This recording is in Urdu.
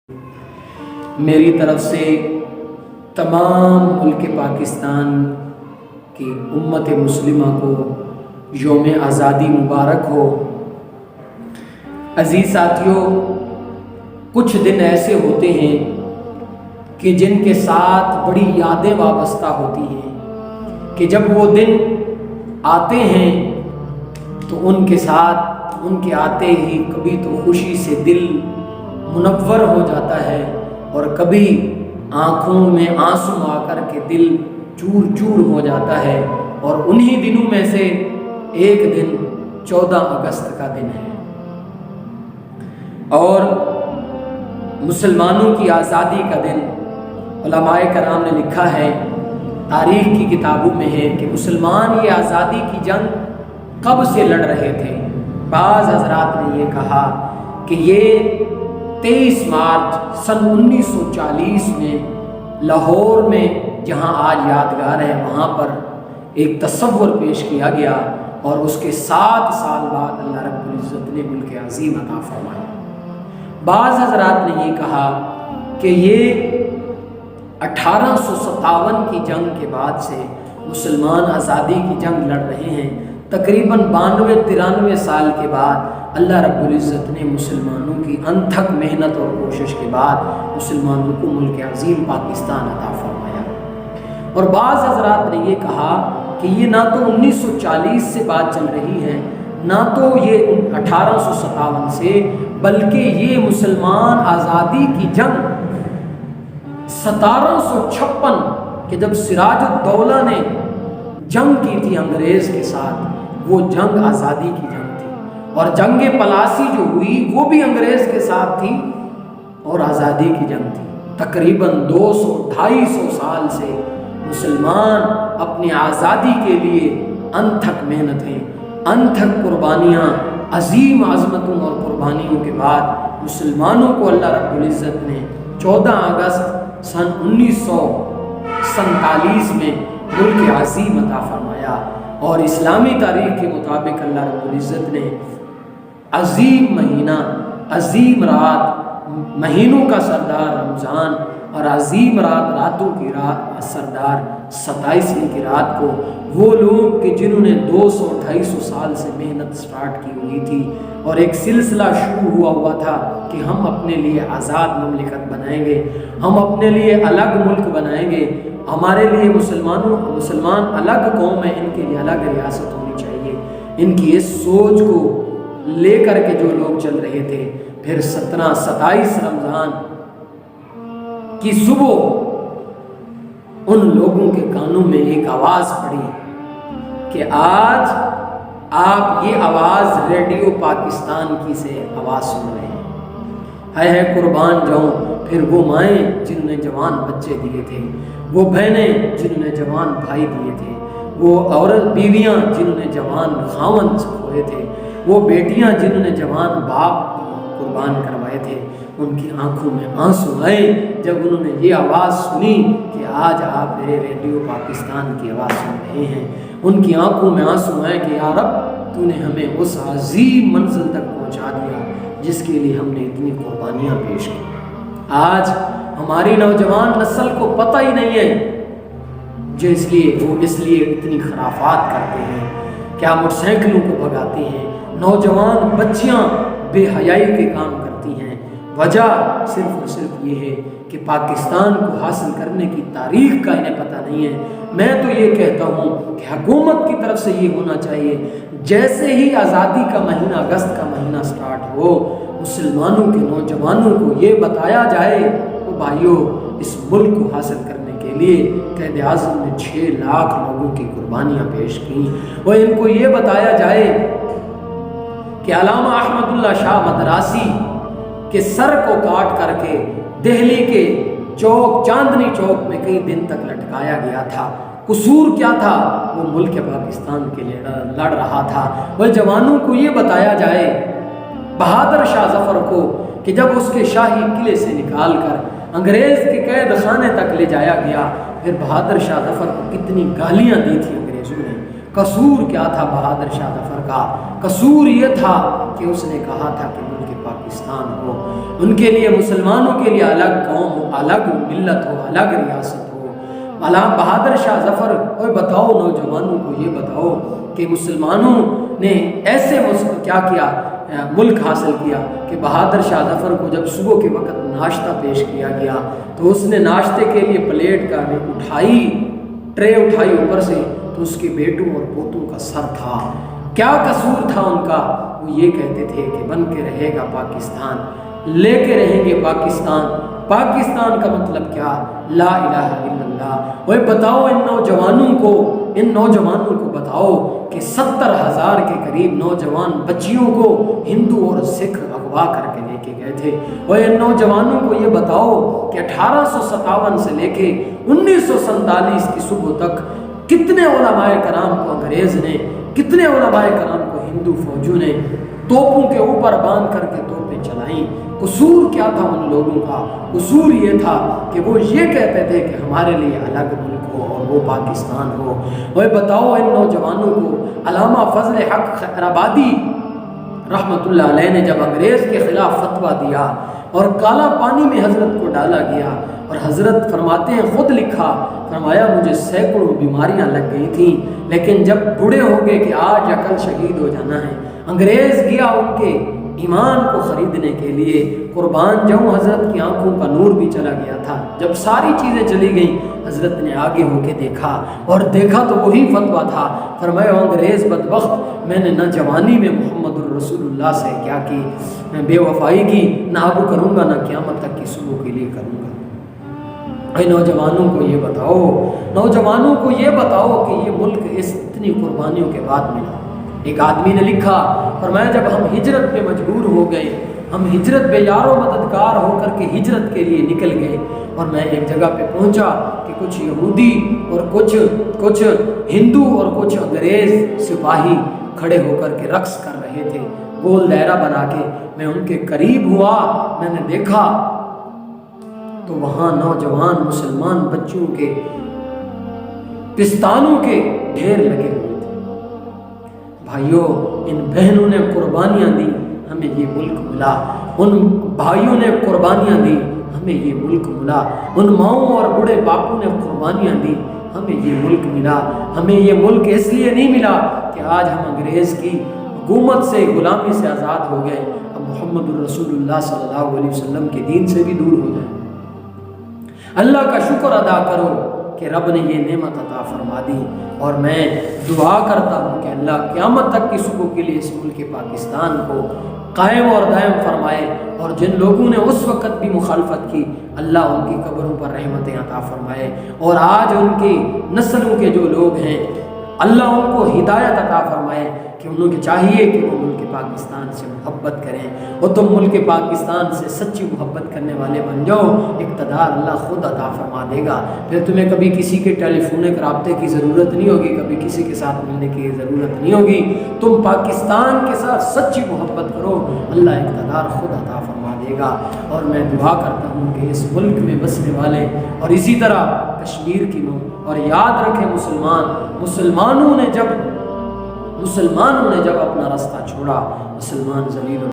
میری طرف سے تمام ملک پاکستان کی امت مسلمہ کو یوم آزادی مبارک ہو۔ عزیز ساتھیوں، کچھ دن ایسے ہوتے ہیں کہ جن کے ساتھ بڑی یادیں وابستہ ہوتی ہیں کہ جب وہ دن آتے ہیں تو ان کے ساتھ ان کے آتے ہی کبھی تو خوشی سے دل منور ہو جاتا ہے اور کبھی آنکھوں میں آنسو آ کر کے دل چور چور ہو جاتا ہے۔ اور انہی دنوں میں سے ایک دن 14 اگست کا دن ہے اور مسلمانوں کی آزادی کا دن۔ علماء کرام نے لکھا ہے، تاریخ کی کتابوں میں ہے کہ مسلمان یہ آزادی کی جنگ کب سے لڑ رہے تھے۔ بعض حضرات نے یہ کہا کہ یہ 23 مارچ سن 1940 میں لاہور میں، جہاں آج یادگار ہے، وہاں پر ایک تصور پیش کیا گیا اور اس کے 7 سال بعد اللہ رب العزت نے ملک عظیم عطا فرمایا۔ بعض حضرات نے یہ کہا کہ یہ 1857 کی جنگ کے بعد سے مسلمان آزادی کی جنگ لڑ رہے ہیں۔ تقریباً 92-93 سال کے بعد اللہ رب العزت نے مسلمانوں کی انتھک محنت اور کوشش کے بعد مسلمانوں کو ملک عظیم پاکستان عطا فرمایا۔ اور بعض حضرات نے یہ کہا کہ یہ نہ تو 1940 سے بات چل رہی ہے، نہ تو یہ 1857 سے، بلکہ یہ مسلمان آزادی کی جنگ 1756 کہ جب سراج الدولہ نے جنگ کی تھی انگریز کے ساتھ، وہ جنگ آزادی کی جنگ تھی۔ اور جنگ پلاسی جو ہوئی وہ بھی انگریز کے ساتھ تھی اور آزادی کی جنگ تھی۔ تقریباً 200-250 سال سے مسلمان اپنی آزادی کے لیے انتھک محنتیں، انتھک قربانیاں، عظیم عظمتوں اور قربانیوں کے بعد مسلمانوں کو اللہ رب العزت نے 14 اگست سن 1947 میں ملک عظیم عطا فرمایا۔ اور اسلامی تاریخ کے مطابق اللہ رب العزت نے عظیم مہینہ، عظیم رات، مہینوں کا سردار رمضان اور عظیم رات، راتوں کی رات سردار 27ویں کی رات کو، وہ لوگ کہ جنہوں نے 200-250 سال سے محنت سٹارٹ کی ہوئی تھی اور ایک سلسلہ شروع ہوا تھا کہ ہم اپنے لیے آزاد مملکت بنائیں گے، ہم اپنے لیے الگ ملک بنائیں گے، ہمارے لیے مسلمان الگ قوم ہے، ان کے لیے الگ ریاست ہونی چاہیے، ان کی اس سوچ کو لے کر کے جو لوگ چل رہے تھے، پھر 27 رمضان کی صبح ان لوگوں کے کانوں میں ایک آواز پڑی کہ آج آپ یہ آواز ریڈیو پاکستان کی سے آواز سن رہے ہیں۔ ہے قربان جاؤں پھر وہ مائیں جنہوں نے جوان بچے دیے تھے، وہ بہنیں جنہوں نے جوان بھائی دیے تھے، وہ عورت بیویاں جنہوں نے جوان خاوند کھوئے تھے، وہ بیٹیاں جنہوں نے جوان باپ قربان کروائے تھے۔ ان کی آنکھوں میں آنسو آئے جب انہوں نے یہ آواز سنی کہ آج آپ میرے ریڈیو پاکستان کی آواز سن رہے ہیں۔ ان کی آنکھوں میں آنسو آئے کہ یا رب، تو نے ہمیں اس عظیم منزل تک پہنچا دیا جس کے لیے ہم نے اتنی قربانیاں پیش کی۔ آج ہماری نوجوان نسل کو پتہ ہی نہیں ہے جو اس لیے اتنی خرافات کرتے ہیں، کیا موٹر سائیکلوں کو بھگاتے ہیں، نوجوان بچیاں بے حیائی کے کام کرتی ہیں۔ وجہ صرف اور صرف یہ ہے کہ پاکستان کو حاصل کرنے کی تاریخ کا انہیں پتہ نہیں ہے۔ میں تو یہ کہتا ہوں کہ حکومت کی طرف سے یہ ہونا چاہیے، جیسے ہی آزادی کا مہینہ، اگست کا مہینہ سٹارٹ ہو، مسلمانوں کے نوجوانوں کو یہ بتایا جائے کہ بھائیو، اس ملک کو حاصل کرنے کے لیے قائد اعظم نے 6 لاکھ لوگوں کی قربانیاں پیش کی، اور ان کو یہ بتایا جائے کہ علامہ احمد اللہ شاہ مدراسی کے سر کو کاٹ کر کے دہلی کے چوک، چاندنی چوک میں کئی دن تک لٹکایا گیا تھا۔ قصور کیا تھا؟ وہ ملک پاکستان کے لیے لڑ رہا تھا۔ وہ جوانوں کو یہ بتایا جائے، بہادر شاہ ظفر کو، کہ جب اس کے شاہی قلعے سے نکال کر انگریز کے قید خانے تک لے جایا گیا، پھر بہادر شاہ ظفر کو کتنی گالیاں دی تھی انگریزوں نے، قصور کیا تھا بہادر شاہ ظفر کا؟ قصور یہ تھا کہ اس نے کہا تھا کہ ملک پاکستان ہو، ان کے لیے، مسلمانوں کے لیے الگ قوم ہو، الگ ملت ہو، الگ ریاست ہو۔ علامہ بہادر شاہ ظفر، اور بتاؤ نوجوانوں کو یہ بتاؤ کہ مسلمانوں نے ایسے کیا کیا، ملک حاصل کیا کہ بہادر شاہ ظفر کو جب صبح کے وقت ناشتہ پیش کیا گیا تو اس نے ناشتے کے لیے پلیٹ کا ٹرے اٹھائی اوپر سے، تو اس کے بیٹوں اور پوتوں کا سر تھا۔ کیا قصور تھا ان کا؟ وہ یہ کہتے تھے کہ بن کے رہے گا پاکستان، لے کے رہیں گے پاکستان۔ پاکستان کا مطلب کیا؟ لا الہ الا اللہ۔ وہ بتاؤ ان نوجوانوں کو بتاؤ کہ 70,000 کے قریب نوجوان بچیوں کو ہندو اور سکھ اغوا کر کے لے کے گئے تھے۔ اور ان نوجوانوں کو یہ بتاؤ کہ 1857 سے لے کے 1947 کی صبح تک کتنے علماء کرام کو انگریز نے، کتنے علماء کرام کو ہندو فوجوں نے توپوں کے اوپر باندھ کر کے توپیں چلائیں۔ قصور کیا تھا ان لوگوں کا؟ قصور یہ تھا کہ وہ یہ کہتے تھے کہ ہمارے لیے الگ ملک ہو اور وہ پاکستان ہو۔ وہ بتاؤ ان نوجوانوں کو علامہ فضل حق خیرآبادی رحمۃ اللہ علیہ نے جب انگریز کے خلاف فتویٰ دیا اور کالا پانی میں حضرت کو ڈالا گیا، اور حضرت فرماتے ہیں، خود لکھا، فرمایا مجھے سینکڑوں بیماریاں لگ گئی تھیں، لیکن جب بوڑھے ہو گئے کہ آج کل شہید ہو جانا ہے، انگریز گیا ان کے ایمان کو خریدنے کے لیے، قربان جاؤں حضرت کی آنکھوں کا نور بھی چلا گیا تھا۔ جب ساری چیزیں چلی گئیں، حضرت نے آگے ہو کے دیکھا، اور دیکھا تو وہی فتویٰ تھا۔ فرمایا انگریز بدبخت، میں نے نہ جوانی میں محمد الرسول اللہ سے کیا کی، میں بے وفائی کی، نہ اب کروں گا، نہ قیامت تک کی صبح کے لیے کروں گا۔ اے نوجوانوں کو یہ بتاؤ، نوجوانوں کو یہ بتاؤ کہ یہ ملک اس اتنی قربانیوں کے بعد ملا۔ ایک آدمی نے لکھا، فرمایا جب ہم ہجرت پہ مجبور ہو گئے، ہم ہجرت پہ یار و مددگار ہو کر کے ہجرت کے لیے نکل گئے، اور میں ایک جگہ پہ پہنچا کہ کچھ یہودی اور کچھ ہندو اور کچھ انگریز سپاہی کھڑے ہو کر کے رقص کر رہے تھے، گول دائرہ بنا کے۔ میں ان کے قریب ہوا، میں نے دیکھا تو وہاں نوجوان مسلمان بچوں کے پستانوں کے ڈھیر لگے ہوئے تھے۔ بھائیوں، ان بہنوں نے قربانیاں دی، ہمیں یہ ملک ملا۔ ان بھائیوں نے قربانیاں دی، ہمیں یہ ملک ملا۔ ان ماؤں اور بوڑھے باپوں نے قربانیاں دی، ہمیں یہ ملک ملا۔ ہمیں یہ ملک اس لیے نہیں ملا کہ آج ہم انگریز کی حکومت سے، غلامی سے آزاد ہو گئے، اب محمد الرسول اللہ صلی اللہ علیہ وسلم کے دین سے بھی دور ہو جائیں۔ اللہ کا شکر ادا کرو کہ رب نے یہ نعمت عطا فرما دی، اور میں دعا کرتا ہوں کہ اللہ قیامت تک کی صبح کے لیے اس ملک پاکستان کو قائم اور دائم فرمائے، اور جن لوگوں نے اس وقت بھی مخالفت کی، اللہ ان کی قبروں پر رحمتیں عطا فرمائے، اور آج ان کی نسلوں کے جو لوگ ہیں اللہ ان کو ہدایت عطا فرمائے کہ انہوں کو چاہیے کہ وہ ملک پاکستان سے محبت کریں، اور تم ملک پاکستان سے سچی محبت کرنے والے بن جاؤ، اقتدار اللہ خود عطا فرما دے گا۔ پھر تمہیں کبھی کسی کے ٹیلی فونک رابطے کی ضرورت نہیں ہوگی، کبھی کسی کے ساتھ ملنے کی ضرورت نہیں ہوگی۔ تم پاکستان کے ساتھ سچی محبت کرو، اللہ اقتدار خود عطا فرما دے گا۔ اور میں دعا کرتا ہوں کہ اس ملک میں بسنے والے، اور اسی طرح کشمیر کی لوگ، اور یاد رکھیں مسلمانوں نے جب اپنا راستہ چھوڑا، مسلمان ذلیل